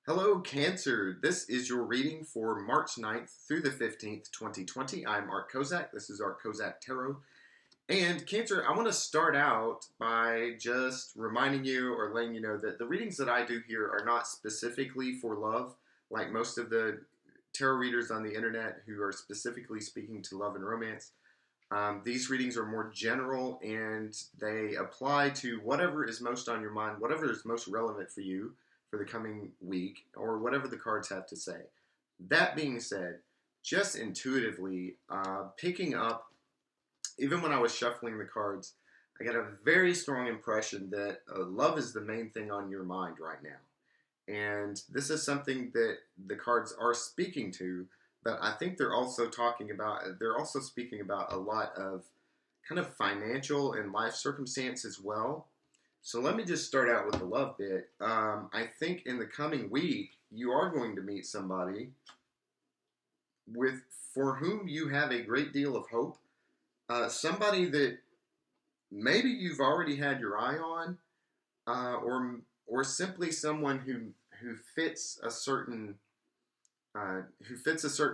Hello, Cancer. This is your reading for March 9th through the 15th, 2020. I'm Art Kozak. This is Art Kozak Tarot. And Cancer, I want to start out by just reminding you or letting you know that the readings that I do here are not specifically for love, like most of the tarot readers on the internet who are specifically speaking to love and romance. These readings are more general and they apply to whatever is most on your mind, whatever is most relevant for you for the coming week, or whatever the cards have to say. That being said, just intuitively, picking up, even when I was shuffling the cards, I got a very strong impression that love is the main thing on your mind right now. And this is something that the cards are speaking to, but I think they're also speaking about a lot of kind of financial and life circumstance as well. So let me just start out with the love bit. I think in the coming week, you are going to meet somebody with for whom you have a great deal of hope. Somebody that maybe you've already had your eye on, or simply someone who fits a certain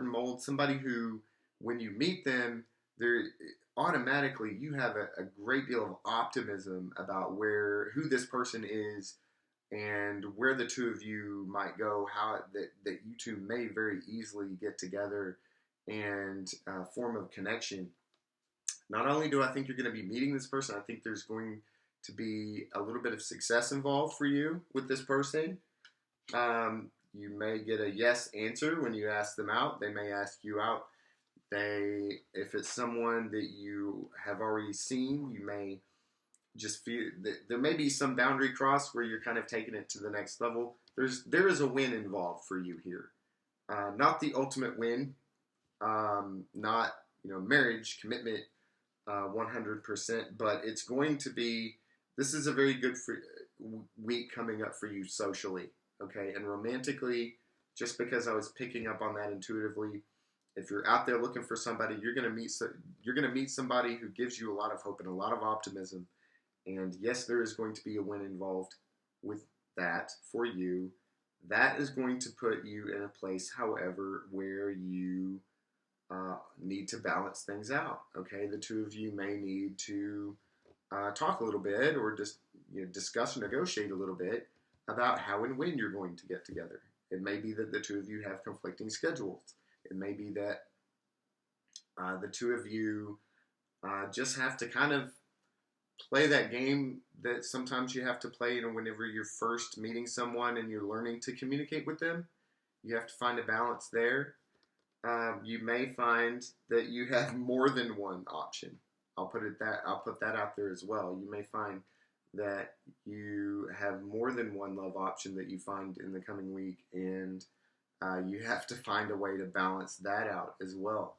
mold. Somebody who, when you meet them, they're automatically you have a great deal of optimism about who this person is and where the two of you might go, how that you two may very easily get together and form a connection. Not only do I think you're going to be meeting this person, I think there's going to be a little bit of success involved for you with this person. You may get a yes answer when you ask them out. They may ask you out. If it's someone that you have already seen, you may just feel that there may be some boundary cross where you're kind of taking it to the next level. There is a win involved for you here, not the ultimate win, not marriage commitment, 100%, but it's going to be. This is a very good week coming up for you socially, okay, and romantically. Just because I was picking up on that intuitively. If you're out there looking for somebody, you're going to meet somebody who gives you a lot of hope and a lot of optimism. And yes, there is going to be a win involved with that for you. That is going to put you in a place, however, where you need to balance things out. Okay, the two of you may need to talk a little bit, or just discuss or negotiate a little bit about how and when you're going to get together. It may be that the two of you have conflicting schedules. It may be that the two of you just have to kind of play that game that sometimes you have to play, whenever you're first meeting someone and you're learning to communicate with them. You have to find a balance there. You may find that you have more than one option. I'll put that out there as well. You may find that you have more than one love option that you find in the coming week, and you have to find a way to balance that out as well.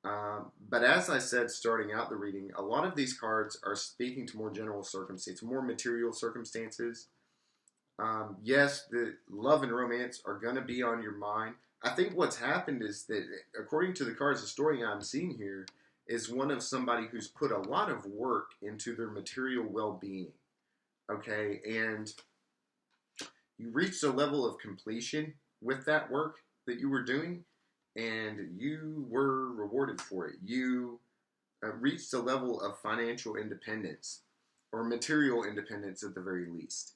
But as I said, starting out the reading, a lot of these cards are speaking to more general circumstances, more material circumstances. Yes, the love and romance are going to be on your mind. I think what's happened is that, according to the cards, the story I'm seeing here is one of somebody who's put a lot of work into their material well-being. Okay, and you reached a level of completion with that work that you were doing, and you were rewarded for it. You reached a level of financial independence, or material independence at the very least.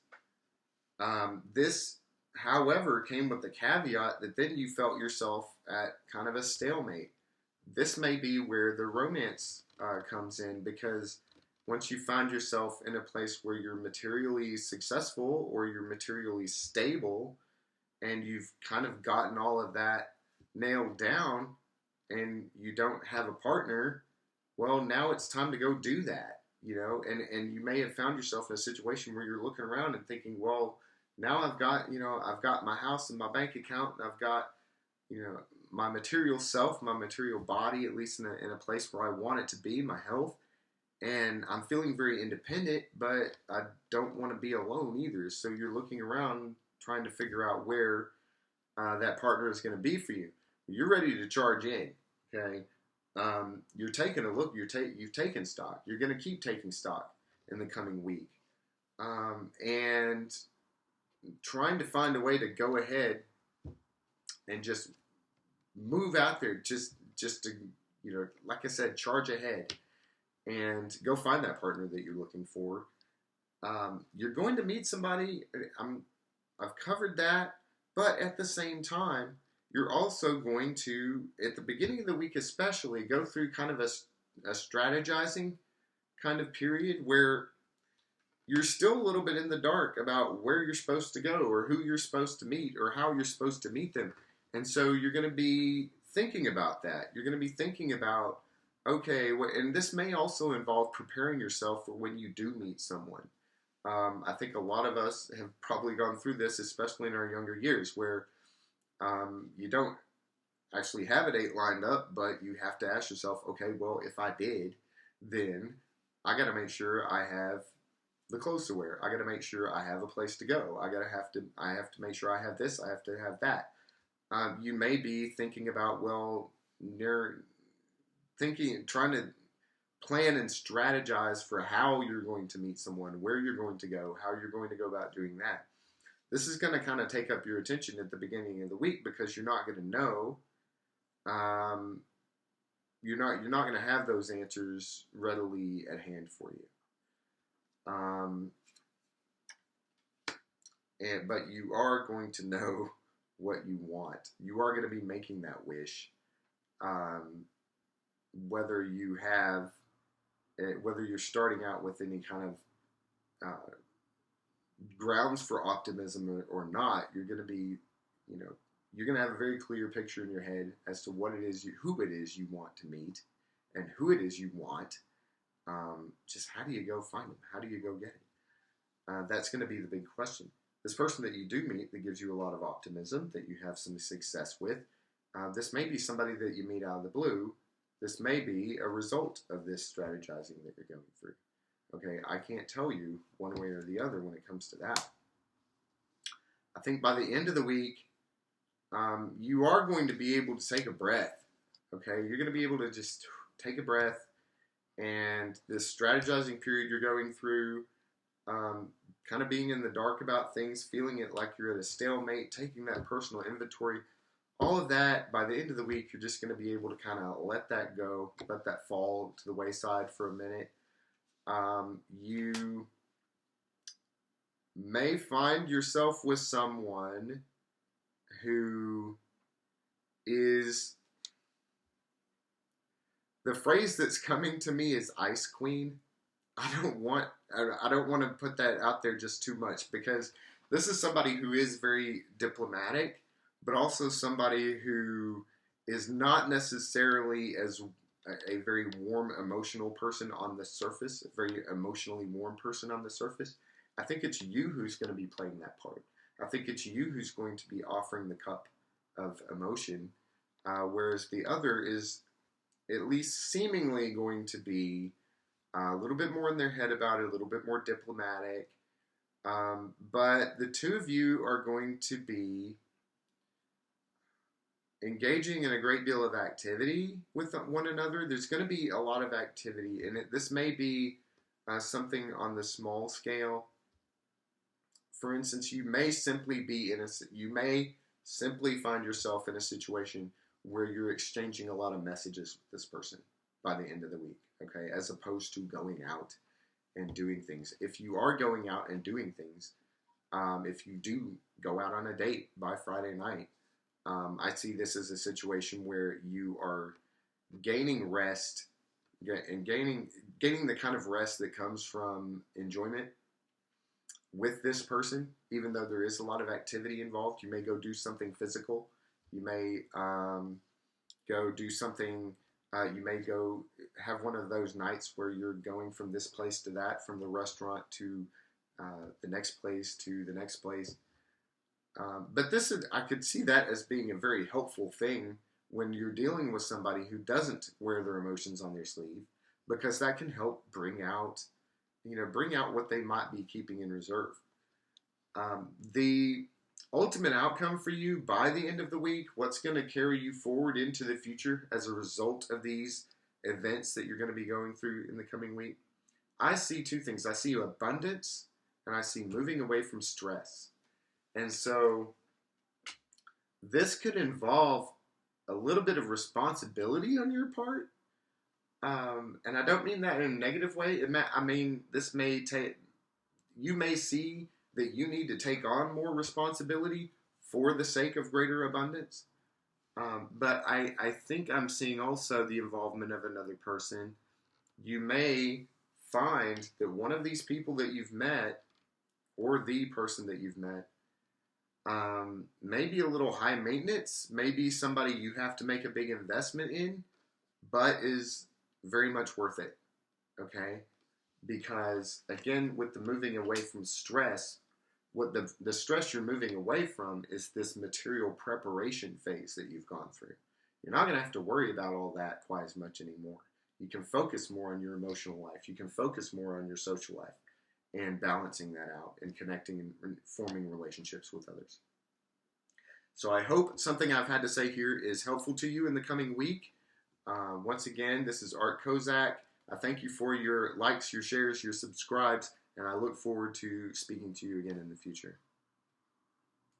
This, however, came with the caveat that then you felt yourself at kind of a stalemate. This may be where the romance comes in, because once you find yourself in a place where you're materially successful or you're materially stable, and you've kind of gotten all of that nailed down, and you don't have a partner, well, now it's time to go do that, and you may have found yourself in a situation where you're looking around and thinking, well, now I've got my house and my bank account, and I've got, my material self, my material body, at least in a place where I want it to be, my health, and I'm feeling very independent, but I don't want to be alone either. So you're looking around trying to figure out where that partner is going to be for you. You're ready to charge in, okay? You're taking a look. You've taken stock. You're going to keep taking stock in the coming week, and trying to find a way to go ahead and just move out there, just to, like I said, charge ahead and go find that partner that you're looking for. You're going to meet somebody. I've covered that, but at the same time, you're also going to, at the beginning of the week especially, go through kind of a strategizing kind of period where you're still a little bit in the dark about where you're supposed to go or who you're supposed to meet or how you're supposed to meet them. And so you're going to be thinking about that. You're going to be thinking about, okay, and this may also involve preparing yourself for when you do meet someone. I think a lot of us have probably gone through this, especially in our younger years, where you don't actually have a date lined up, but you have to ask yourself, okay, well, if I did, then I got to make sure I have the clothes to wear. I got to make sure I have a place to go. I have to make sure I have this. I have to have that. You may be thinking about, well, trying to plan and strategize for how you're going to meet someone, where you're going to go, how you're going to go about doing that. This is going to kind of take up your attention at the beginning of the week because you're not going to know. You're not going to have those answers readily at hand for you. But you are going to know what you want. You are going to be making that wish. Whether you're starting out with any kind of grounds for optimism or not, you're going to be, you're going to have a very clear picture in your head as to what it is, who it is you want to meet, and who it is you want. Just how do you go find them? How do you go get it? That's going to be the big question. This person that you do meet that gives you a lot of optimism, that you have some success with, this may be somebody that you meet out of the blue. This may be a result of this strategizing that you're going through. Okay, I can't tell you one way or the other when it comes to that. I think by the end of the week, you are going to be able to take a breath. Okay, you're going to be able to just take a breath, and this strategizing period you're going through, kind of being in the dark about things, feeling it like you're at a stalemate, taking that personal inventory, all of that, by the end of the week, you're just going to be able to kind of let that go, let that fall to the wayside for a minute. You may find yourself with someone who is, the phrase that's coming to me is ice queen. I don't want to put that out there just too much, because this is somebody who is very diplomatic, but also somebody who is not necessarily as a very warm, emotional person on the surface, a very emotionally warm person on the surface. I think it's you who's going to be playing that part. I think it's you who's going to be offering the cup of emotion, whereas the other is at least seemingly going to be a little bit more in their head about it, a little bit more diplomatic. But the two of you are going to be engaging in a great deal of activity with one another. There's going to be a lot of activity in it. This may be something on the small scale. For instance, you may simply find yourself in a situation where you're exchanging a lot of messages with this person by the end of the week, okay, as opposed to going out and doing things. If you are going out and doing things, if you do go out on a date by Friday night, I see this as a situation where you are gaining rest and gaining the kind of rest that comes from enjoyment with this person, even though there is a lot of activity involved. You may go do something physical. You may go do something. You may go have one of those nights where you're going from this place to that, from the restaurant to the next place to the next place. But I could see that as being a very helpful thing when you're dealing with somebody who doesn't wear their emotions on their sleeve, because that can help bring out what they might be keeping in reserve. The ultimate outcome for you by the end of the week, what's going to carry you forward into the future as a result of these events that you're going to be going through in the coming week, I see two things. I see abundance, and I see moving away from stress. And so this could involve a little bit of responsibility on your part. And I don't mean that in a negative way. I mean, this may take, you may see that you need to take on more responsibility for the sake of greater abundance. But I think I'm seeing also the involvement of another person. You may find that one of these people that you've met, or the person that you've met, maybe a little high maintenance, maybe somebody you have to make a big investment in, but is very much worth it. Okay? Because again, with the moving away from stress, what the stress you're moving away from is this material preparation phase that you've gone through. You're not going to have to worry about all that quite as much anymore. You can focus more on your emotional life. You can focus more on your social life and balancing that out and connecting and forming relationships with others. So I hope something I've had to say here is helpful to you in the coming week. Once again, this is Art Kozak. I thank you for your likes, your shares, your subscribes, and I look forward to speaking to you again in the future.